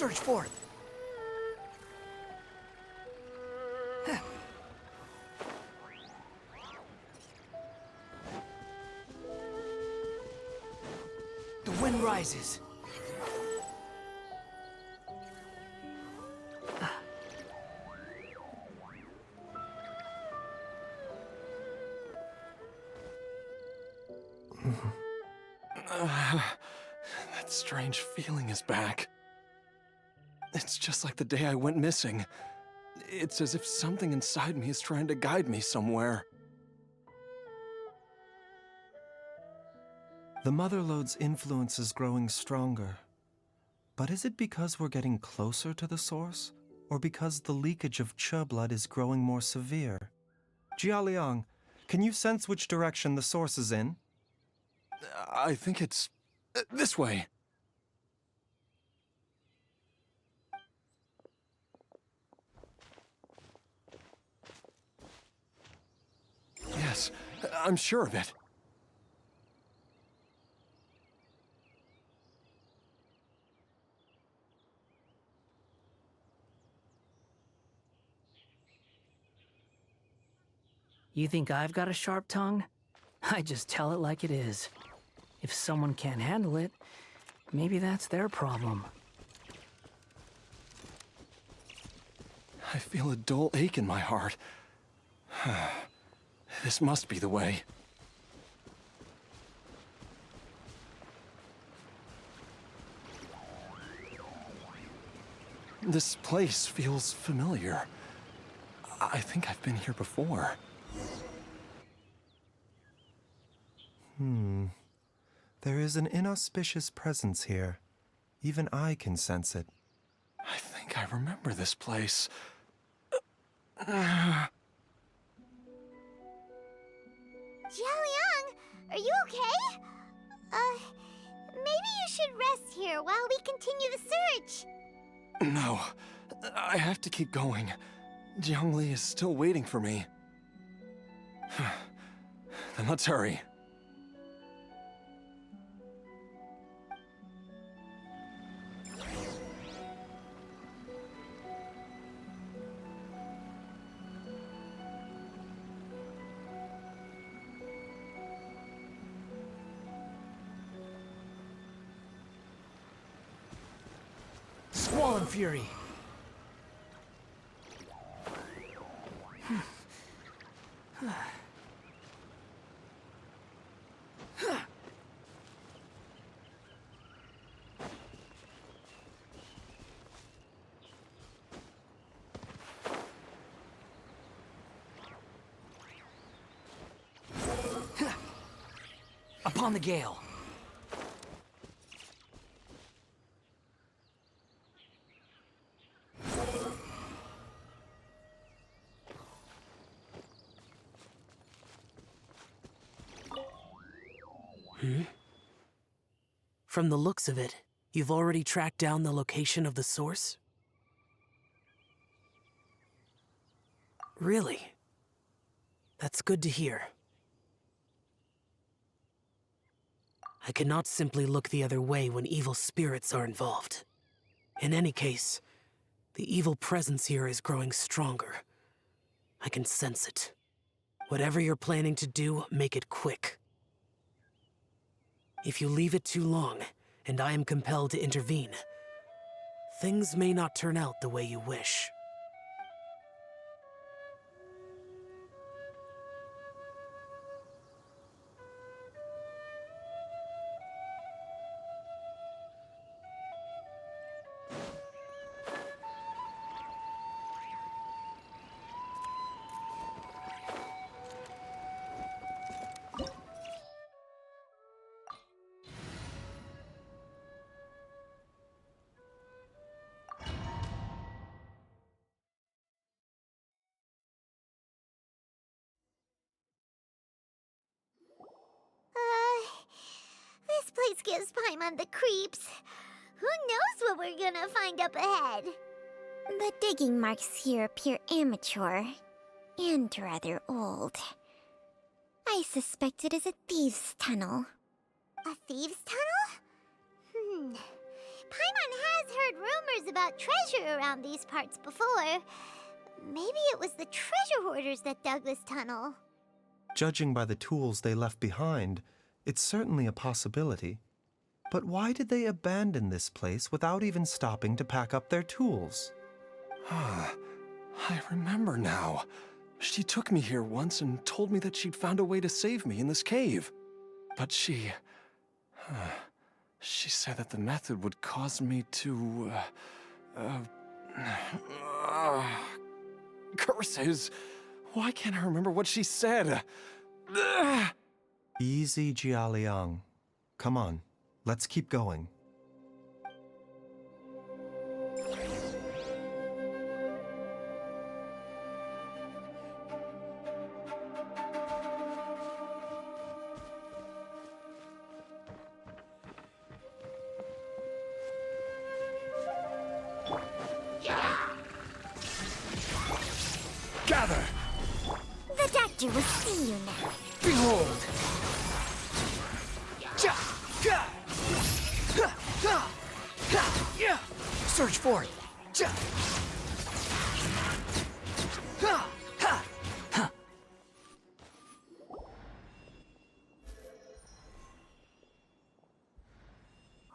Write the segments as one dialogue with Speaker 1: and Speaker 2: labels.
Speaker 1: search for it. The wind rises.
Speaker 2: That strange feeling is back. It's just like the day I went missing. It's as if something inside me is trying to guide me somewhere.
Speaker 3: The Motherlode's influence is growing stronger. But is it because we're getting closer to the source? Or because the leakage of Che blood is growing more severe? Jialiang, can you sense which direction the source is in?
Speaker 2: I think it's this way. Yes, I'm sure of it.
Speaker 1: You think I've got a sharp tongue? I just tell it like it is. If someone can't handle it, maybe that's their problem.
Speaker 2: I feel a dull ache in my heart. This must be the way. This place feels familiar. I think I've been here before.
Speaker 3: There is an inauspicious presence here. Even I can sense it.
Speaker 2: I think I remember this place.
Speaker 4: Jialiang, are you okay? Maybe you should rest here while we continue the search.
Speaker 2: No, I have to keep going. Jiangli is still waiting for me. Then let's hurry.
Speaker 1: Squall and Fury. Upon the gale.
Speaker 5: From the looks of it, you've already tracked down the location of the source? Really? That's good to hear. I cannot simply look the other way when evil spirits are involved. In any case, the evil presence here is growing stronger. I can sense it. Whatever you're planning to do, make it quick. If you leave it too long, and I am compelled to intervene, things may not turn out the way you wish.
Speaker 4: This place gives Paimon the creeps. Who knows what we're gonna find up ahead? The digging marks here appear amateur and rather old. I suspect it is a thieves' tunnel. A thieves' tunnel? Paimon has heard rumors about treasure around these parts before. Maybe it was the treasure hoarders that dug this tunnel.
Speaker 3: Judging by the tools they left behind, it's certainly a possibility. But why did they abandon this place without even stopping to pack up their tools?
Speaker 2: I remember now. She took me here once and told me that she'd found a way to save me in this cave. But she said that the method would cause me to, curses! Why can't I remember what she said?
Speaker 3: Easy, Jialiang. Come on, let's keep going.
Speaker 2: Gather!
Speaker 4: The doctor will see you now.
Speaker 1: Behold! Search for it!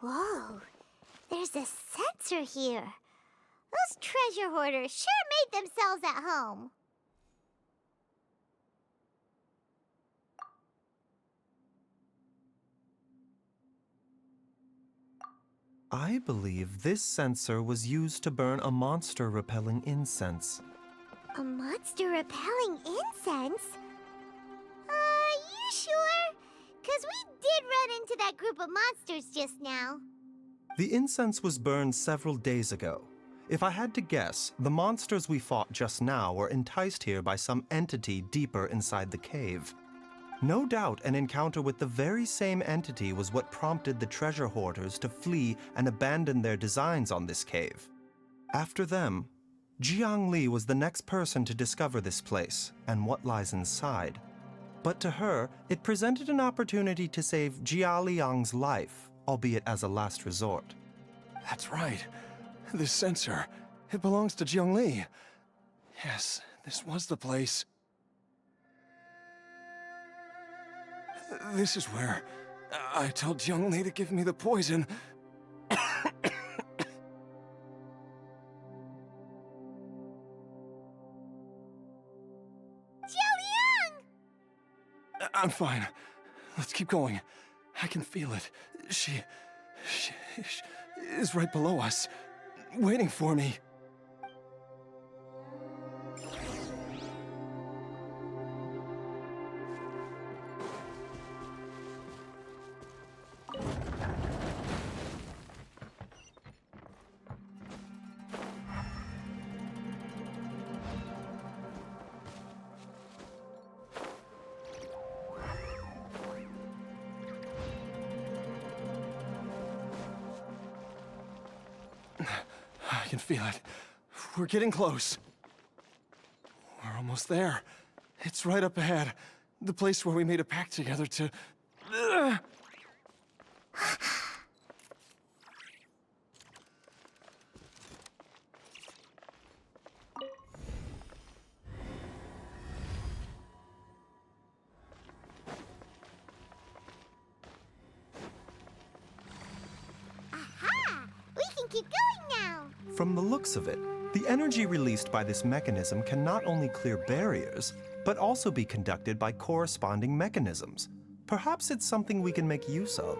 Speaker 4: Whoa, there's a sensor here. Those treasure hoarders sure made themselves at home.
Speaker 3: I believe this sensor was used to burn a monster-repelling incense.
Speaker 4: A monster repelling incense? You sure? 'Cause we did run into that group of monsters just now.
Speaker 3: The incense was burned several days ago. If I had to guess, the monsters we fought just now were enticed here by some entity deeper inside the cave. No doubt an encounter with the very same entity was what prompted the treasure hoarders to flee and abandon their designs on this cave. After them, Jiang Li was the next person to discover this place and what lies inside. But to her, it presented an opportunity to save Jia Liang's life, albeit as a last resort.
Speaker 2: That's right. This sensor, it belongs to Jiang Li. Yes, this was the place. This is where I told Jiang Li to give me the poison.
Speaker 4: Jialiang!
Speaker 2: I'm fine. Let's keep going. I can feel it. She is right below us, waiting for me. I can feel it. We're getting close. We're almost there. It's right up ahead. The place where we made a pact together to...
Speaker 4: Aha! We can keep going now.
Speaker 3: From the looks of it, the energy released by this mechanism can not only clear barriers, but also be conducted by corresponding mechanisms. Perhaps it's something we can make use of.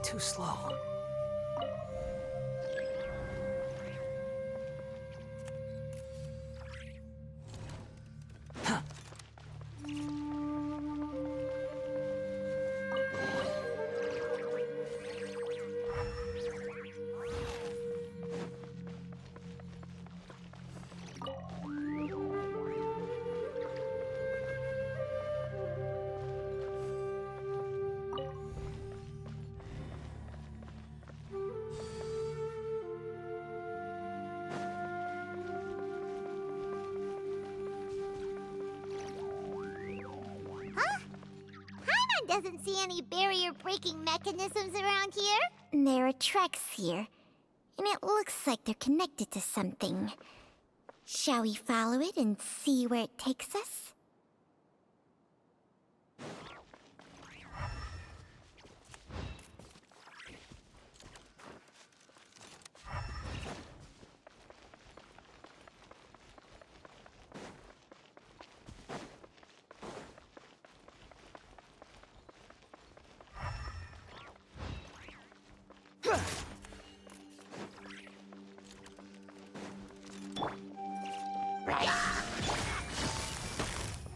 Speaker 1: Too slow.
Speaker 4: doesn't see any barrier-breaking mechanisms around here? There are tracks here, and it looks like they're connected to something. Shall we follow it and see where it takes us?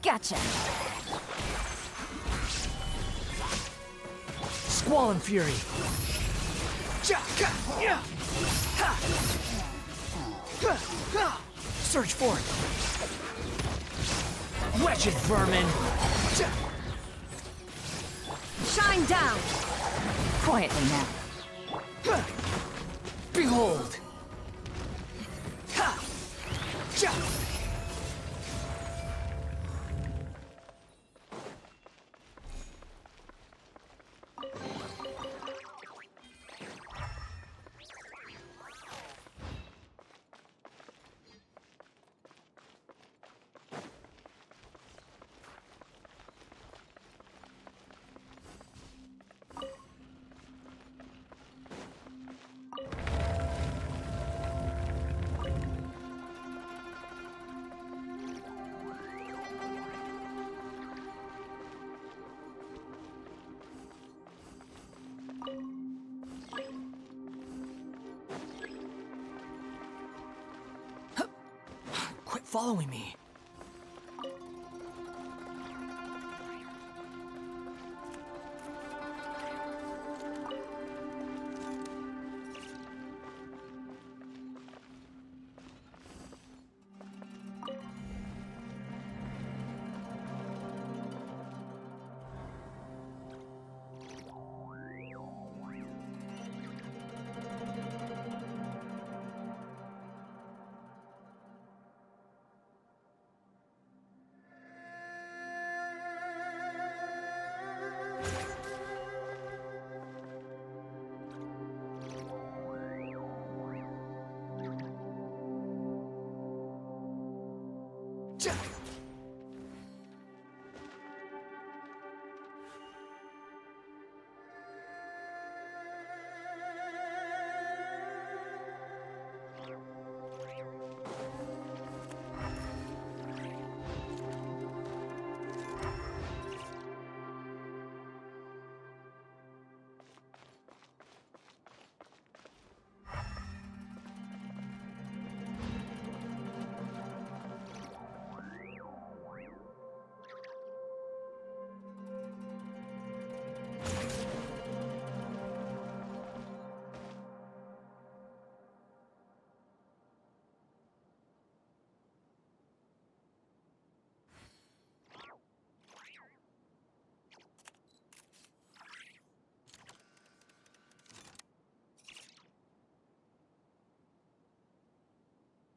Speaker 6: Gotcha! Squall and Fury! Search for it! Wretched vermin! Shine down! Quietly now. Behold!
Speaker 1: Quit following me.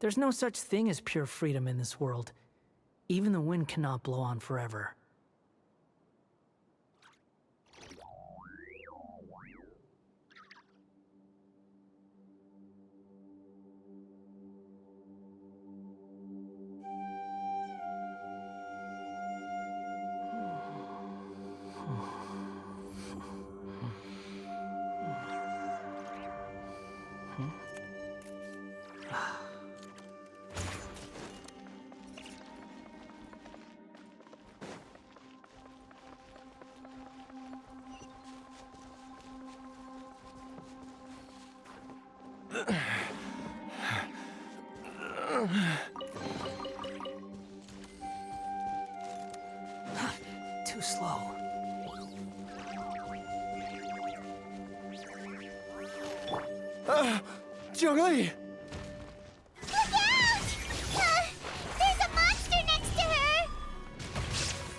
Speaker 1: There's no such thing as pure freedom in this world. Even the wind cannot blow on forever. Too slow.
Speaker 2: Jiangli!
Speaker 4: Look out! There's a monster next to her!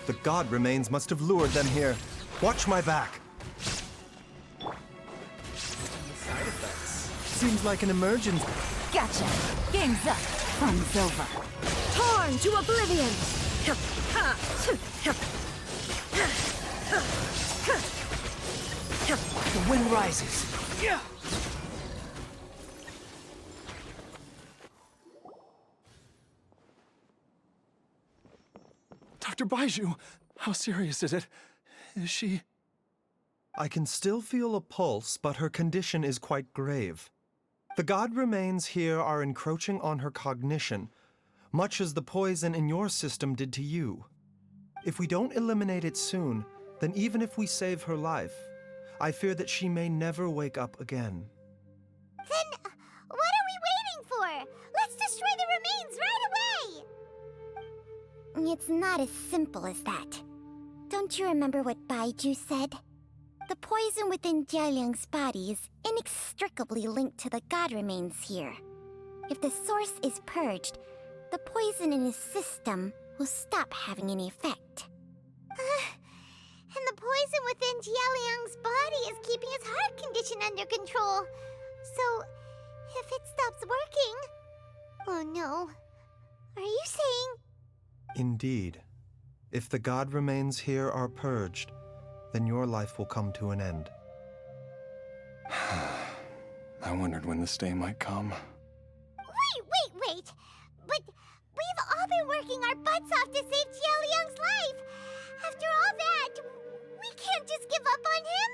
Speaker 3: The god remains must have lured them here. Watch my back. Side effects. Seems like an emergency.
Speaker 6: Gotcha! Game's up! Fun's over! Torn to oblivion!
Speaker 1: The wind rises. Yeah.
Speaker 2: Dr. Baiju, how serious is it? Is she...
Speaker 3: I can still feel a pulse, but her condition is quite grave. The god remains here are encroaching on her cognition, much as the poison in your system did to you. If we don't eliminate it soon, then even if we save her life, I fear that she may never wake up again.
Speaker 4: Then what are we waiting for? Let's destroy the remains right away! It's not as simple as that. Don't you remember what Baiju said? The poison within Jialiang's body is inextricably linked to the god remains here. If the source is purged, the poison in his system will stop having any effect. And the poison within Jialiang's body is keeping his heart condition under control. So, if it stops working... Oh no. Are you saying...
Speaker 3: Indeed. If the god remains here are purged, then your life will come to an end.
Speaker 2: I wondered when this day might come.
Speaker 4: Wait! But we've all been working our butts off to save Jialiang's life! After all that, we can't just give up on him!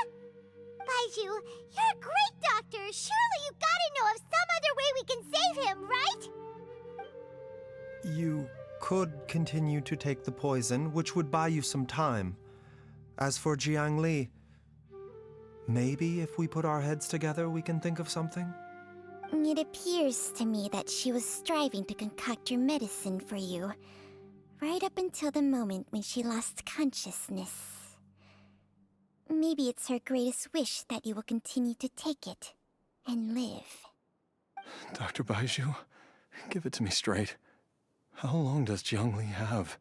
Speaker 4: Baiju, you're a great doctor! Surely you gotta know of some other way we can save him, right?
Speaker 3: You could continue to take the poison, which would buy you some time. As for Jiang Li, maybe if we put our heads together, we can think of something?
Speaker 4: It appears to me that she was striving to concoct your medicine for you, right up until the moment when she lost consciousness. Maybe it's her greatest wish that you will continue to take it and live.
Speaker 2: Dr. Baiju, give it to me straight. How long does Jiang Li have?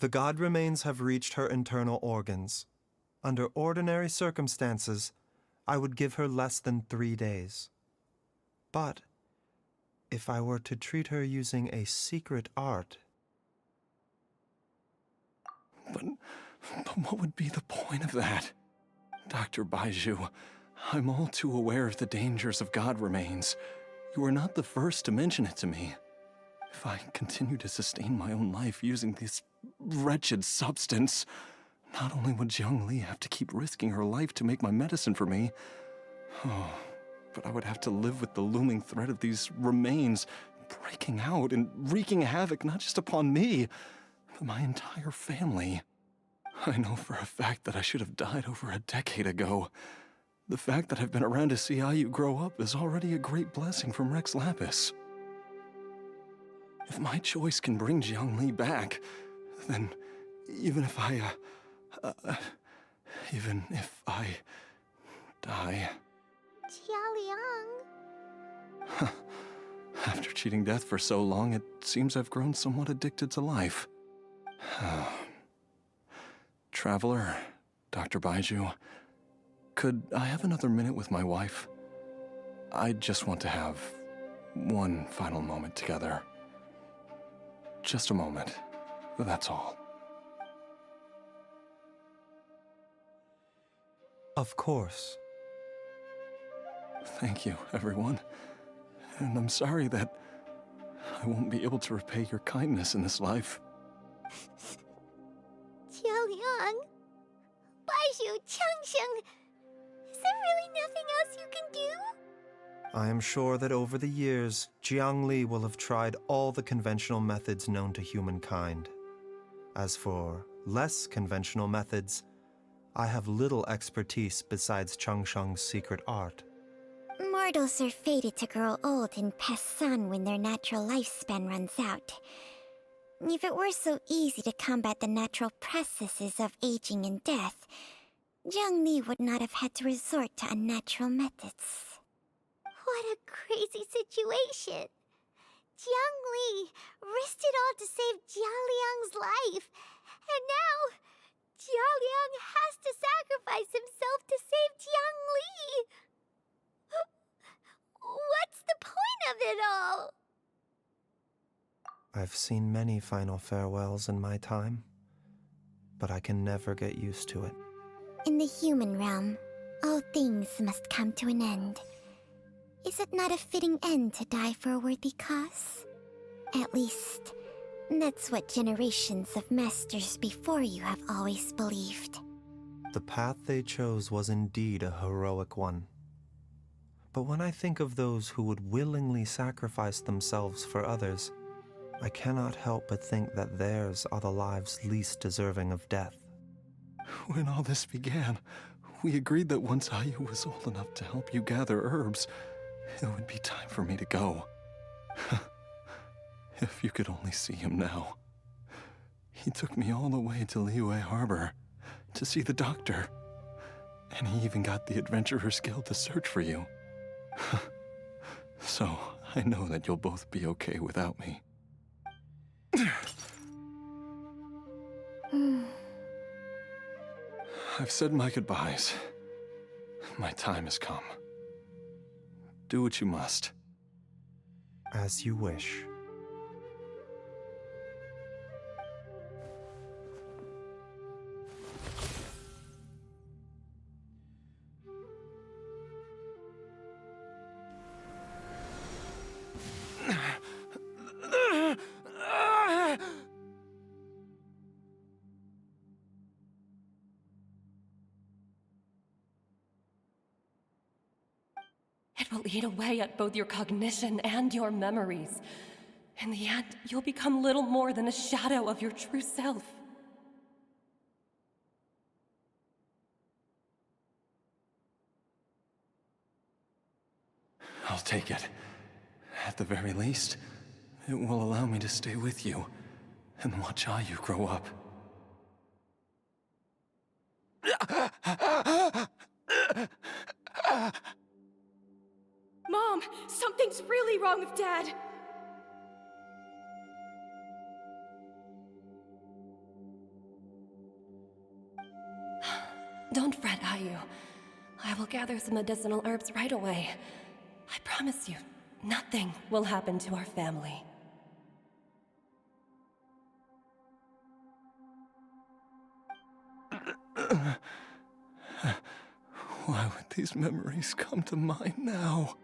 Speaker 3: The god remains have reached her internal organs. Under ordinary circumstances, I would give her less than 3 days. But if I were to treat her using a secret art...
Speaker 2: But what would be the point of that? Dr. Baiju, I'm all too aware of the dangers of god remains. You are not the first to mention it to me. If I continue to sustain my own life using this wretched substance, not only would Jiang Li have to keep risking her life to make my medicine for me, but I would have to live with the looming threat of these remains breaking out and wreaking havoc not just upon me, but my entire family. I know for a fact that I should have died over a decade ago. The fact that I've been around to see how you grow up is already a great blessing from Rex Lapis. If my choice can bring Jiang Li back, then even if I die...
Speaker 4: Jialiang...
Speaker 2: After cheating death for so long, it seems I've grown somewhat addicted to life. Traveler, Dr. Baiju, could I have another minute with my wife? I just want to have one final moment together. Just a moment, that's all.
Speaker 3: Of course.
Speaker 2: Thank you, everyone. And I'm sorry that I won't be able to repay your kindness in this life.
Speaker 4: Jialiang... Baiju, Changsheng... Is there really nothing else you can do?
Speaker 3: I am sure that over the years, Jiang Li will have tried all the conventional methods known to humankind. As for less conventional methods, I have little expertise besides Changsheng's secret art.
Speaker 4: Mortals are fated to grow old and pass on when their natural lifespan runs out. If it were so easy to combat the natural processes of aging and death, Jiang Li would not have had to resort to unnatural methods. What a crazy situation! Jiang Li risked it all to save Jialiang's life, and now Jialiang has to sacrifice himself to save Jiang Li! What's the point of it all?
Speaker 3: I've seen many final farewells in my time, but I can never get used to it.
Speaker 4: In the human realm, All things must come to an end. Is it not a fitting end to die for a worthy cause? At least, that's what generations of masters before you have always believed.
Speaker 3: The path they chose was indeed a heroic one. But when I think of those who would willingly sacrifice themselves for others, I cannot help but think that theirs are the lives least deserving of death.
Speaker 2: When all this began, we agreed that once Ayu was old enough to help you gather herbs, it would be time for me to go. If you could only see him now. He took me all the way to Liyue Harbor to see the doctor. And he even got the Adventurers Guild to search for you. So, I know that you'll both be okay without me. I've said my goodbyes. My time has come. Do what you must.
Speaker 3: As you wish.
Speaker 7: It will eat away at both your cognition and your memories. In the end, you'll become little more than a shadow of your true self.
Speaker 2: I'll take it. At the very least, it will allow me to stay with you and watch Ayu grow up.
Speaker 7: Mom, something's really wrong with Dad. Don't fret, Ayu. I will gather some medicinal herbs right away. I promise you, nothing will happen to our family.
Speaker 2: Why would these memories come to mind now?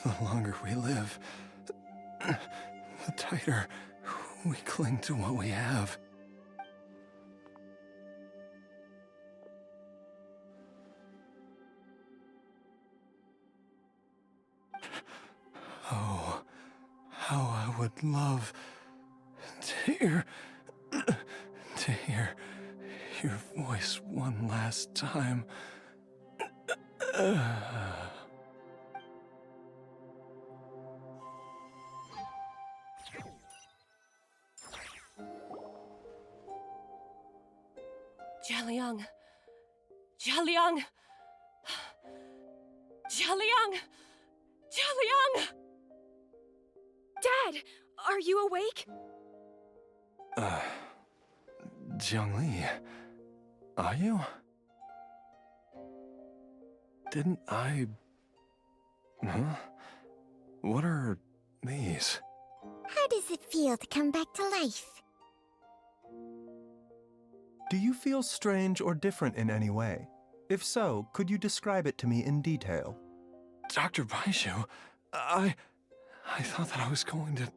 Speaker 2: The longer we live, the tighter we cling to what we have. Oh, how I would love to hear your voice one last time.
Speaker 7: Jialiang! Jialiang! Jialiang! Jialiang! Dad, are you awake?
Speaker 2: Jiangli, are you? Didn't I... Huh? What are these?
Speaker 4: How does it feel to come back to life?
Speaker 3: Do you feel strange or different in any way? If so, could you describe it to me in detail?
Speaker 2: Dr. Baishu, I thought that I was going to...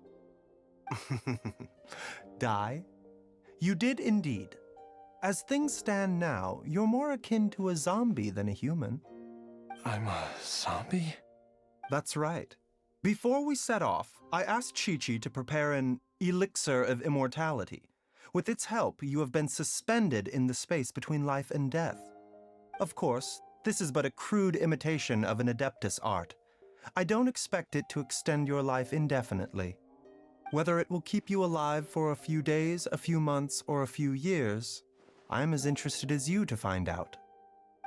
Speaker 3: Die? You did indeed. As things stand now, you're more akin to a zombie than a human.
Speaker 2: I'm a zombie?
Speaker 3: That's right. Before we set off, I asked Chi-Chi to prepare an elixir of immortality. With its help, you have been suspended in the space between life and death. Of course, this is but a crude imitation of an Adeptus art. I don't expect it to extend your life indefinitely. Whether it will keep you alive for a few days, a few months, or a few years, I'm as interested as you to find out.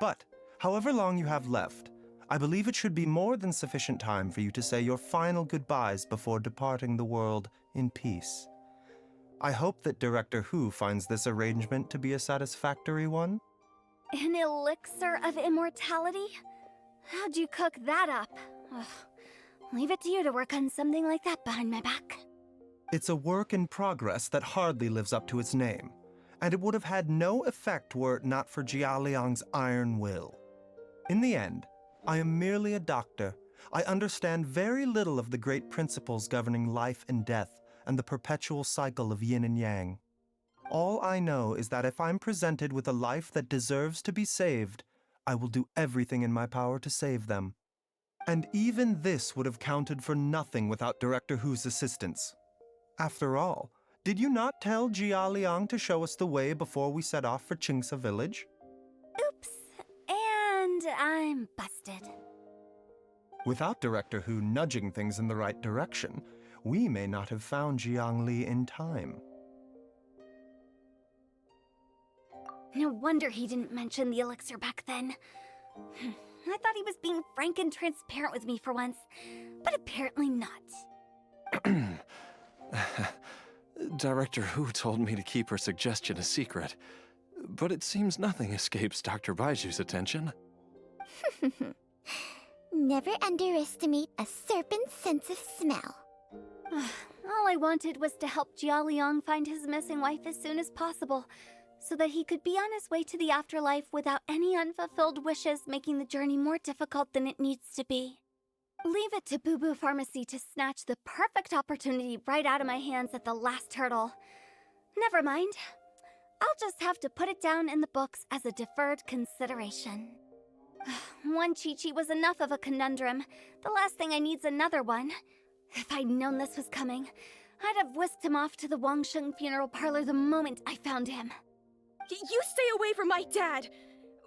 Speaker 3: But, however long you have left, I believe it should be more than sufficient time for you to say your final goodbyes before departing the world in peace. I hope that Director Hu finds this arrangement to be a satisfactory one.
Speaker 6: An elixir of immortality? How'd you cook that up? Ugh. Leave it to you to work on something like that behind my back.
Speaker 3: It's a work in progress that hardly lives up to its name. and it would have had no effect were it not for Jialiang's iron will. In the end, I am merely a doctor. I understand very little of the great principles governing life and death and the perpetual cycle of yin and yang. All I know is that if I'm presented with a life that deserves to be saved, I will do everything in my power to save them. And even this would have counted for nothing without Director Hu's assistance. After all, did you not tell Jia Liang to show us the way before we set off for Qingce village?
Speaker 6: Oops. And I'm busted.
Speaker 3: Without Director Hu nudging things in the right direction, we may not have found Jiangli in time.
Speaker 6: No wonder he didn't mention the elixir back then. I thought he was being frank and transparent with me for once, but apparently not.
Speaker 2: Director Hu told me to keep her suggestion a secret, but it seems nothing escapes Dr. Baiju's attention.
Speaker 4: Never underestimate a serpent's sense of smell.
Speaker 6: All I wanted was to help Jia Liang find his missing wife as soon as possible, so that he could be on his way to the afterlife without any unfulfilled wishes making the journey more difficult than it needs to be. Leave it to Boo Boo Pharmacy to snatch the perfect opportunity right out of my hands at the last hurdle. Never mind. I'll just have to put it down in the books as a deferred consideration. One Chi-Chi was enough of a conundrum. The last thing I need's another one. If I'd known this was coming, I'd have whisked him off to the Wangsheng funeral parlor the moment I found him.
Speaker 8: You stay away from my dad!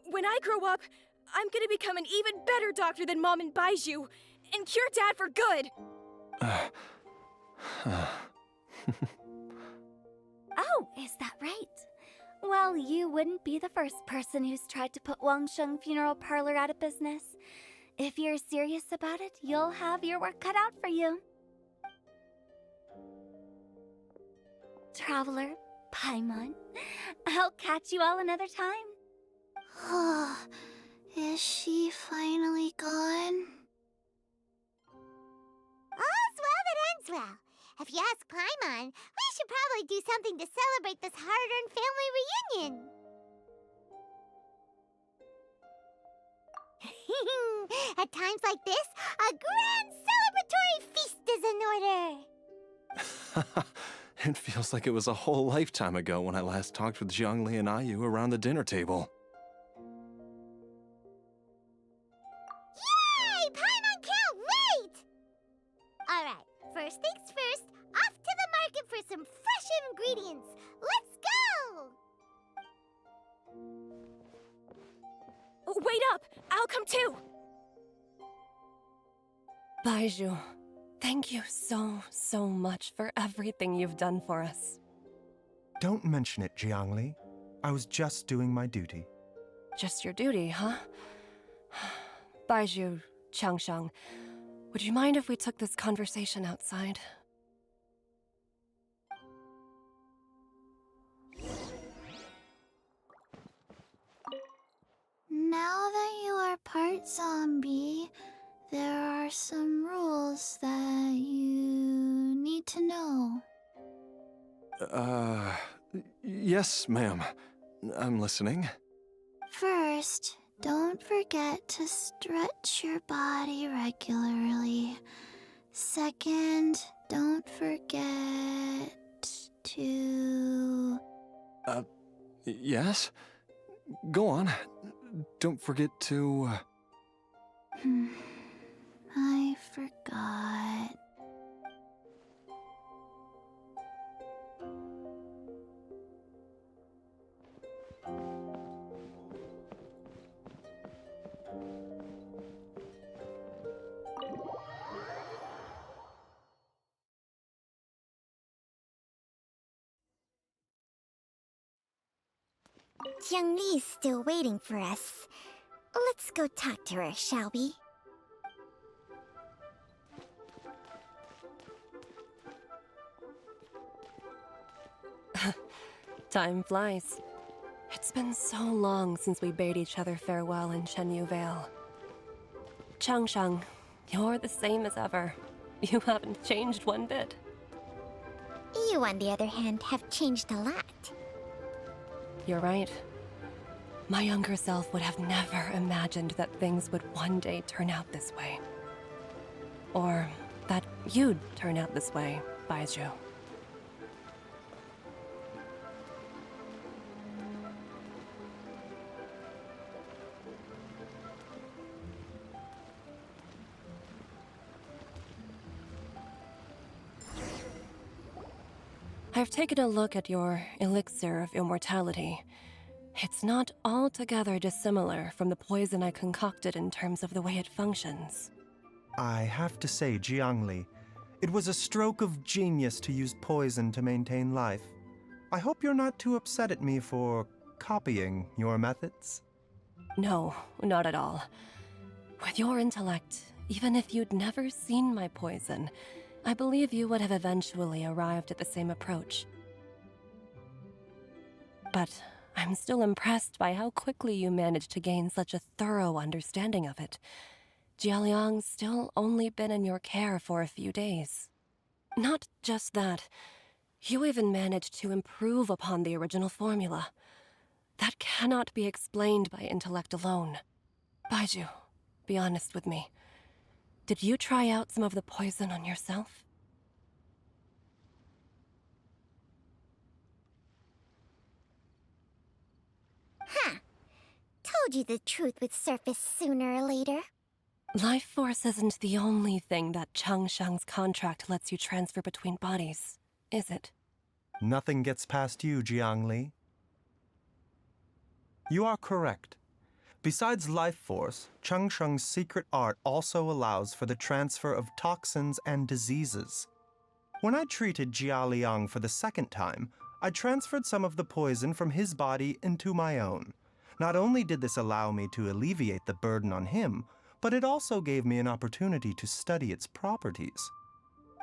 Speaker 8: When I grow up, I'm gonna become an even better doctor than Mom and Baiju, and cure Dad for good!
Speaker 6: Oh, is that right? Well, you wouldn't be the first person who's tried to put Wangsheng funeral parlor out of business. If you're serious about it, you'll have your work cut out for you. Traveler, Paimon, I'll catch you all another time.
Speaker 4: Is she finally gone? All's well that ends well. If you ask Paimon, we should probably do something to celebrate this hard-earned family reunion. At times like this, a grand celebratory feast is in order.
Speaker 2: It feels like it was a whole lifetime ago when I last talked with Zhongli and Ayu around the dinner table.
Speaker 4: Yay! Paimon can't wait! Alright, first things first, off to the market for some fresh ingredients. Let's go!
Speaker 8: Wait up! I'll come too!
Speaker 7: Baiju, thank you so much for everything you've done for us.
Speaker 3: Don't mention it, Jiangli. I was just doing my duty.
Speaker 7: Just your duty, huh? Baiju, Changsheng, would you mind if we took this conversation outside?
Speaker 4: Now that you are part zombie, there are some rules that you need to know.
Speaker 2: Yes, ma'am. I'm listening.
Speaker 4: First, don't forget to stretch your body regularly. Second, don't forget to...
Speaker 2: Yes? Go on. Don't forget to...
Speaker 4: I forgot. Jiang Li's still waiting for us. Let's go talk to her, shall we?
Speaker 7: Time flies. It's been so long since we bade each other farewell in Shenyu Vale. Changsheng, you're the same as ever. You haven't changed one bit.
Speaker 4: You, on the other hand, have changed a lot.
Speaker 7: You're right. My younger self would have never imagined that things would one day turn out this way. Or that you'd turn out this way, Baizhu. I've taken a look at your elixir of immortality. It's not altogether dissimilar from the poison I concocted in terms of the way it functions.
Speaker 3: I have to say, Jiangli, it was a stroke of genius to use poison to maintain life. I hope you're not too upset at me for copying your methods.
Speaker 7: No, not at all. With your intellect, even if you'd never seen my poison, I believe you would have eventually arrived at the same approach. But I'm still impressed by how quickly you managed to gain such a thorough understanding of it. Jialiang's still only been in your care for a few days. Not just that, you even managed to improve upon the original formula. That cannot be explained by intellect alone. Baizhu, be honest with me. Did you try out some of the poison on yourself?
Speaker 4: Huh. Told you the truth would surface sooner or later.
Speaker 7: Life force isn't the only thing that Changsheng's contract lets you transfer between bodies, is it?
Speaker 3: Nothing gets past you, Jiangli. You are correct. Besides life force, Changsheng's secret art also allows for the transfer of toxins and diseases. When I treated Jia Liang for the second time, I transferred some of the poison from his body into my own. Not only did this allow me to alleviate the burden on him, but it also gave me an opportunity to study its properties.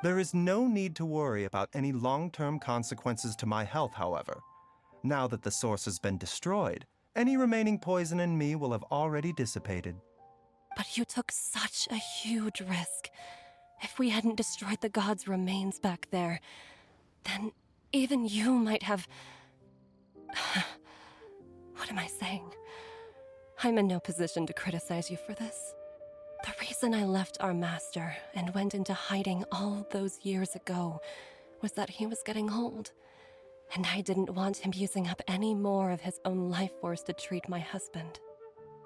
Speaker 3: There is no need to worry about any long-term consequences to my health, however. Now that the source has been destroyed, any remaining poison in me will have already dissipated.
Speaker 7: But you took such a huge risk. If we hadn't destroyed the god's remains back there, then even you might have... What am I saying? I'm in no position to criticize you for this. The reason I left our master and went into hiding all those years ago was that he was getting old. And I didn't want him using up any more of his own life force to treat my husband.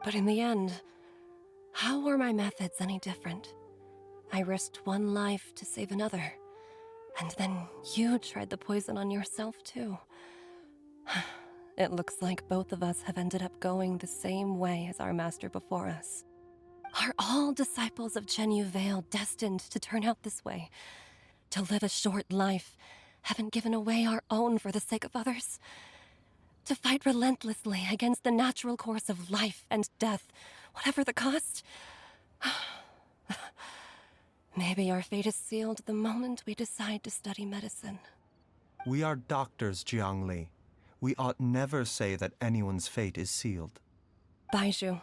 Speaker 7: But in the end, how were my methods any different? I risked one life to save another. And then you tried the poison on yourself too. It looks like both of us have ended up going the same way as our master before us. Are all disciples of Chenyu Vale destined to turn out this way? To live a short life, having given away our own for the sake of others? To fight relentlessly against the natural course of life and death, whatever the cost? Maybe our fate is sealed the moment we decide to study medicine.
Speaker 3: We are doctors, Jiangli. We ought never say that anyone's fate is sealed.
Speaker 7: Baizhu,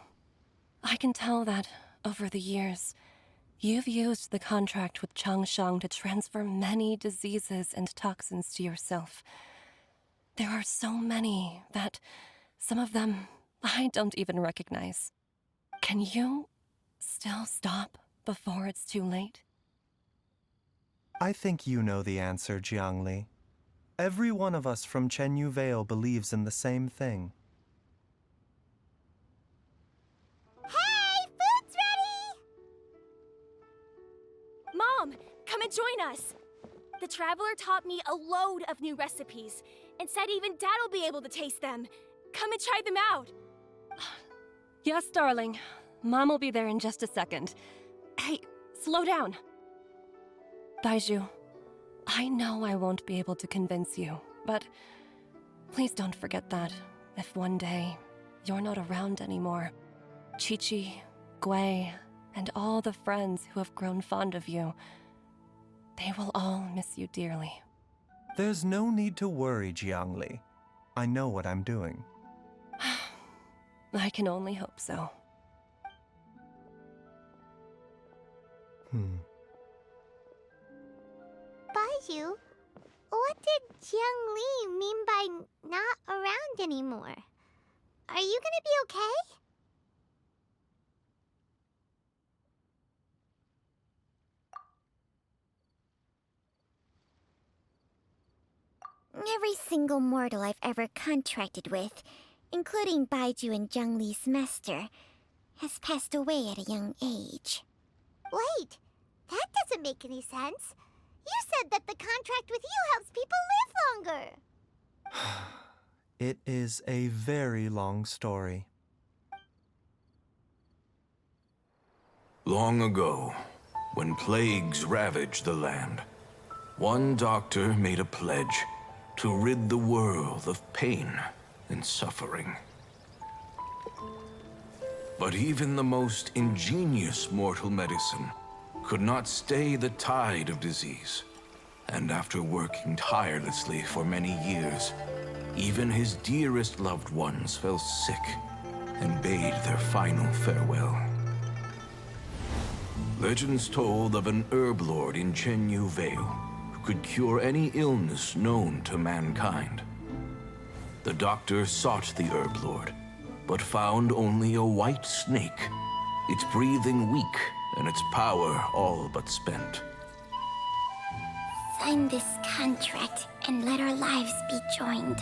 Speaker 7: I can tell that, over the years, you've used the contract with Changsheng to transfer many diseases and toxins to yourself. There are so many that some of them I don't even recognize. Can you still stop before it's too late?
Speaker 3: I think you know the answer, Jiangli. Every one of us from Chenyu Vale believes in the same thing.
Speaker 4: Hey, food's ready!
Speaker 8: Mom, come and join us! The Traveler taught me a load of new recipes, and said even Dad'll be able to taste them. Come and try them out!
Speaker 7: Yes, darling. Mom will be there in just a second. Hey, slow down. Baizhu, I know I won't be able to convince you, but please don't forget that if one day you're not around anymore, Chi-Chi, Gui, and all the friends who have grown fond of you, they will all miss you dearly.
Speaker 3: There's no need to worry, Jiangli. I know what I'm doing.
Speaker 7: I can only hope so.
Speaker 4: Baizhu, What did Jiang Li mean by not around anymore? Are you gonna be okay? Every single mortal I've ever contracted with, including Baiju and Jiang Li's master, has passed away at a young age. Wait, that doesn't make any sense. You said that the contract with you helps people live longer.
Speaker 3: It is a very long story.
Speaker 9: Long ago, when plagues ravaged the land, one doctor made a pledge to rid the world of pain and suffering. But even the most ingenious mortal medicine could not stay the tide of disease. And after working tirelessly for many years, even his dearest loved ones fell sick and bade their final farewell. Legends told of an herb lord in Chenyu Vale who could cure any illness known to mankind. The doctor sought the herb lord, but found only a white snake, its breathing weak and its power all but spent.
Speaker 4: Sign this contract and let our lives be joined.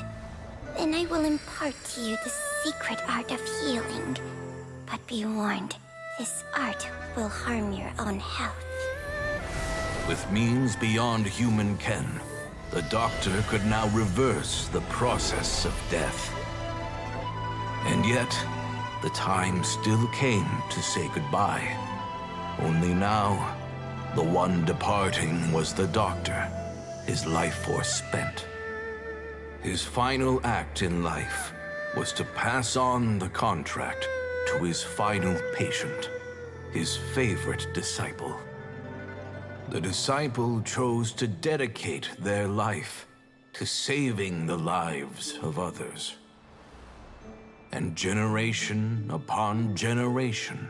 Speaker 4: Then I will impart to you the secret art of healing. But be warned, this art will harm your own health.
Speaker 9: With means beyond human ken, the doctor could now reverse the process of death. And yet, the time still came to say goodbye. Only now, the one departing was the doctor, his life force spent. His final act in life was to pass on the contract to his final patient, his favorite disciple. The disciple chose to dedicate their life to saving the lives of others. And generation upon generation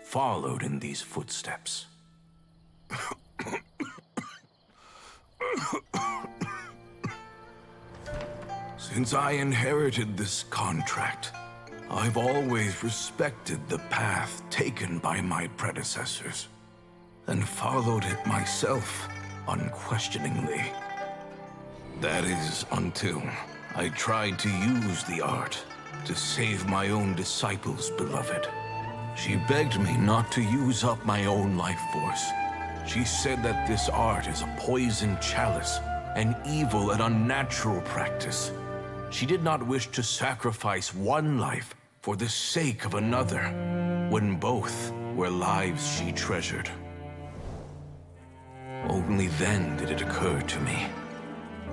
Speaker 9: followed in these footsteps. Since I inherited this contract, I've always respected the path taken by my predecessors, and followed it myself unquestioningly. That is, until I tried to use the art to save my own disciple's beloved. She begged me not to use up my own life force. She said that this art is a poisoned chalice, an evil and unnatural practice. She did not wish to sacrifice one life for the sake of another, when both were lives she treasured. Only then did it occur to me.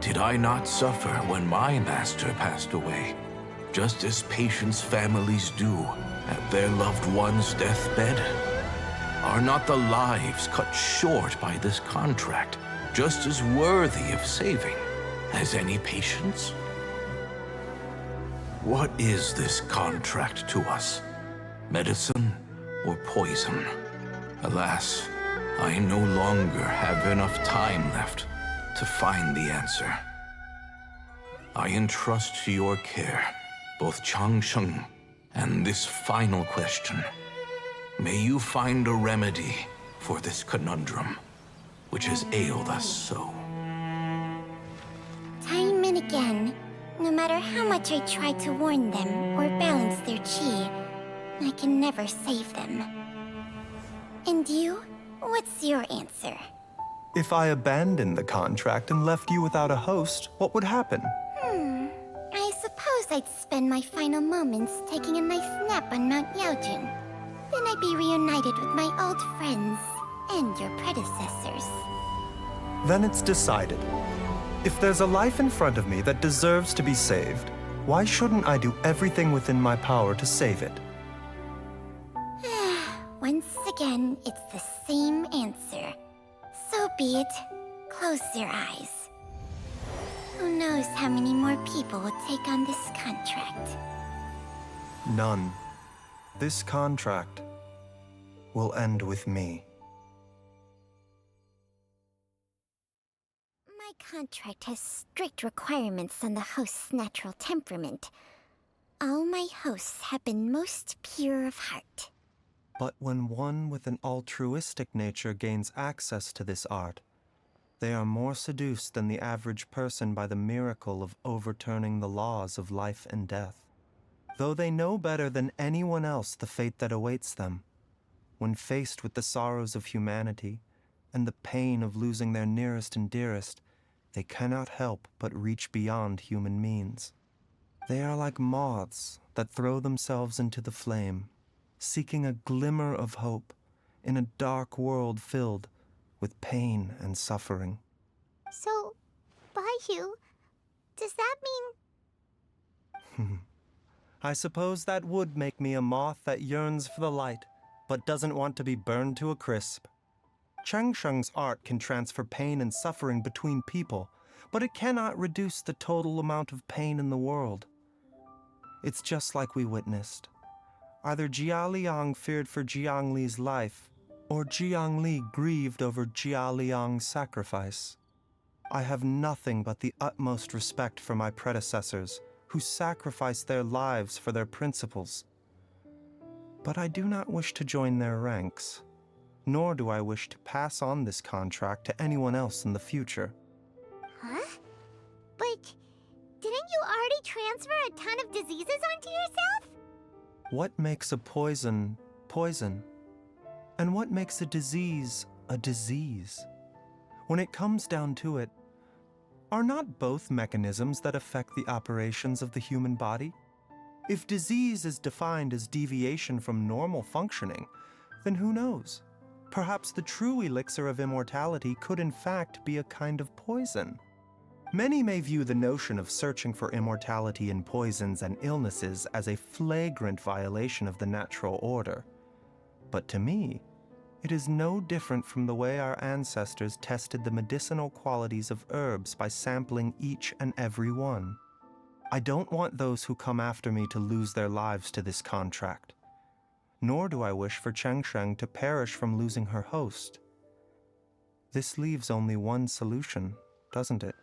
Speaker 9: Did I not suffer when my master passed away, just as patients' families do at their loved one's deathbed? Are not the lives cut short by this contract just as worthy of saving as any patients? What is this contract to us? Medicine or poison? Alas, I no longer have enough time left to find the answer. I entrust to your care both Changsheng and this final question. May you find a remedy for this conundrum, which has ailed us so.
Speaker 4: Time and again, no matter how much I try to warn them or balance their chi, I can never save them. And you? What's your answer?
Speaker 3: If I abandoned the contract and left you without a host, what would happen?
Speaker 4: I suppose I'd spend my final moments taking a nice nap on Mount Yaojun. Then I'd be reunited with my old friends and your predecessors.
Speaker 3: Then it's decided. If there's a life in front of me that deserves to be saved, why shouldn't I do everything within my power to save it?
Speaker 4: Once again, it's the same answer. So be it. Close your eyes. Who knows how many more people will take on this contract?
Speaker 3: None. This contract will end with me.
Speaker 4: My contract has strict requirements on the host's natural temperament. All my hosts have been most pure of heart.
Speaker 3: But when one with an altruistic nature gains access to this art, they are more seduced than the average person by the miracle of overturning the laws of life and death. Though they know better than anyone else the fate that awaits them, when faced with the sorrows of humanity and the pain of losing their nearest and dearest, they cannot help but reach beyond human means. They are like moths that throw themselves into the flame, seeking a glimmer of hope in a dark world filled with pain and suffering.
Speaker 4: So, Baiju, does that mean...
Speaker 3: I suppose that would make me a moth that yearns for the light, but doesn't want to be burned to a crisp. Changsheng's art can transfer pain and suffering between people, but it cannot reduce the total amount of pain in the world. It's just like we witnessed. Either Jia Liang feared for Jiang Li's life, or Jiang Li grieved over Jia Liang's sacrifice. I have nothing but the utmost respect for my predecessors, who sacrificed their lives for their principles. But I do not wish to join their ranks, nor do I wish to pass on this contract to anyone else in the future.
Speaker 4: Huh? But didn't you already transfer a ton of diseases onto yourself?
Speaker 3: What makes a poison poison? And what makes a disease a disease? When it comes down to it, are not both mechanisms that affect the operations of the human body? If disease is defined as deviation from normal functioning, then who knows? Perhaps the true elixir of immortality could in fact be a kind of poison. Many may view the notion of searching for immortality in poisons and illnesses as a flagrant violation of the natural order. But to me, it is no different from the way our ancestors tested the medicinal qualities of herbs by sampling each and every one. I don't want those who come after me to lose their lives to this contract. Nor do I wish for Changsheng to perish from losing her host. This leaves only one solution, doesn't it?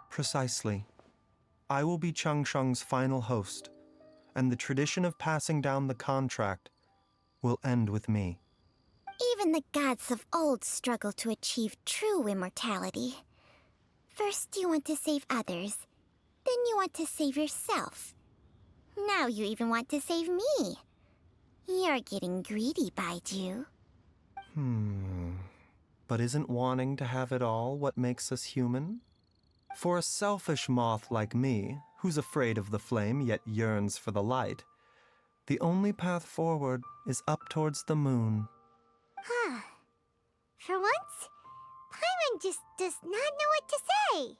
Speaker 3: Precisely. I will be Changsheng's final host, and the tradition of passing down the contract will end with me.
Speaker 4: Even the gods of old struggle to achieve true immortality. First you want to save others, then you want to save yourself. Now you even want to save me. You're getting greedy, Baiju.
Speaker 3: But isn't wanting to have it all what makes us human? For a selfish moth like me, who's afraid of the flame yet yearns for the light, the only path forward is up towards the moon.
Speaker 4: Huh. For once, Paimon just does not know what to say.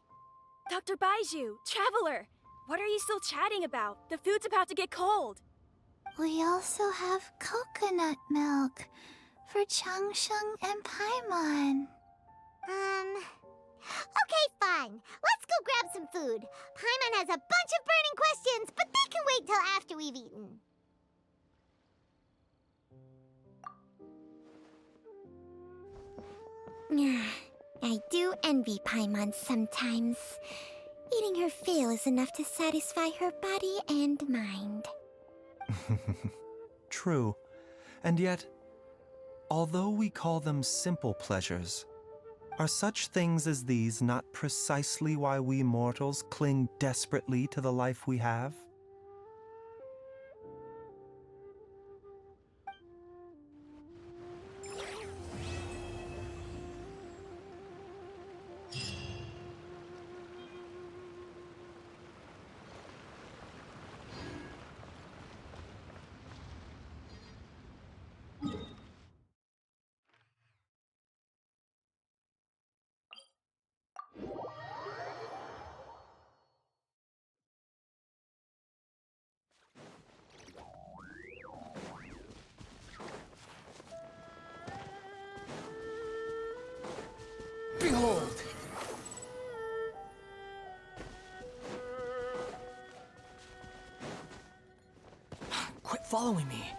Speaker 8: Dr. Baiju, Traveler, what are you still chatting about? The food's about to get cold.
Speaker 10: We also have coconut milk for Changsheng and Paimon.
Speaker 4: Okay, fine. Let's go grab some food. Paimon has a bunch of burning questions, but they can wait till after we've eaten. I do envy Paimon sometimes. Eating her fill is enough to satisfy her body and mind.
Speaker 3: True. And yet, although we call them simple pleasures, are such things as these not precisely why we mortals cling desperately to the life we have?
Speaker 1: following me.